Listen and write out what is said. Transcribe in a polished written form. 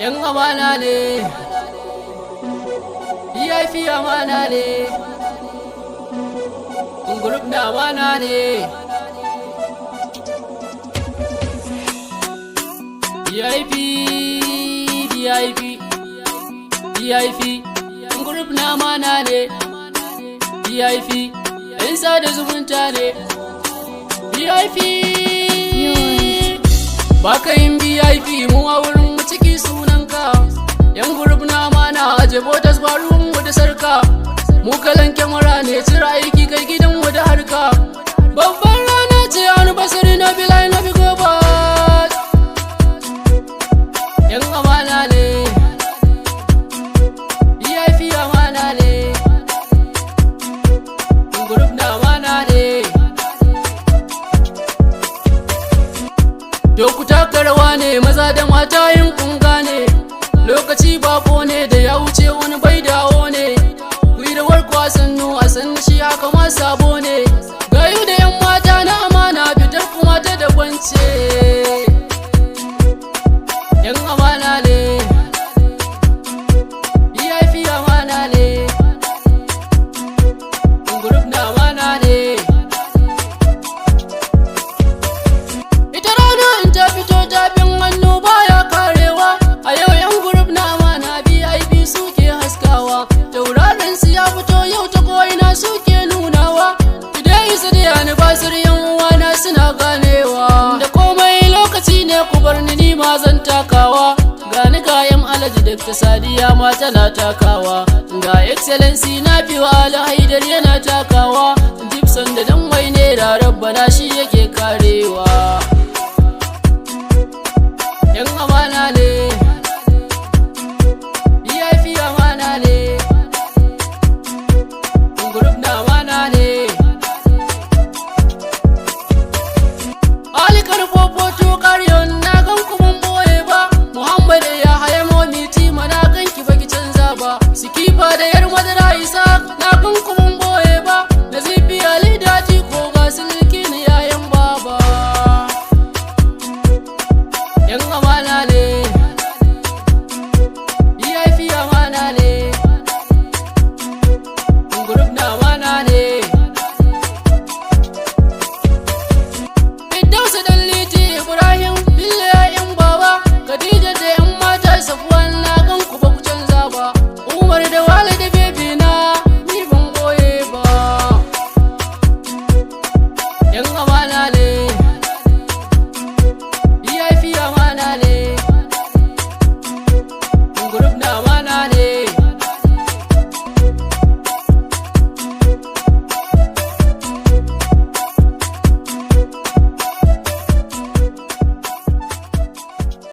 Yan amana ne, VIP amana ne, group na amana ne. VIP group na amana ne. VIP yan sada zumunta ne. VIP baka yin VIP mu a wurin mu ciki sunanka. Yan group na amana aje botas ba ruwan mu da sarka. Mu kalan kyamara ne cira aiki kai gidan mu da harka. Babban rana ce anniversary na Bilal na Bigobot. Yan amana ne, VIP amana ne, group na amana ne. Doku taka rawa ne, maza da mata yin kunga ne. Lokaci bako ne da ya wuce wani bai dawo ne. Kuidawar kwasannu a san shi haka ma sabo ne. Gayu da yan mata na amana fitar kuma ta da kwance. Yan amana ne, VIP amana ne, group na amana ne. Ita rana in ta fito tafin hannu baya karewa. A yau yan group na amana VIP suke haskawa. Tauraron su ya fito yau ta ko'ina suke nunawa. Idan isa da anniversary yan uwana suna ganewa. Da komai lokaci ne ku bar ni ma zan takawa. Gani kayan Alhaji Dr. Sadiya ma tana takawa. Ga excellency na biwa Haidar yana takawa. Gibson da dan wai ne da rabbana shi yake karewa. Yan amana ne, VIP amana ne, group na amana ne. Ali karfofo tukariyon na gan kuma boye ba. Muhammad ya haya momiti mana gan ki baki canza ba. Sikifa da yar madara isa na gan kuma boye ba. Nazifi Ali daji ko ga silki ni yayan baba. Yan amana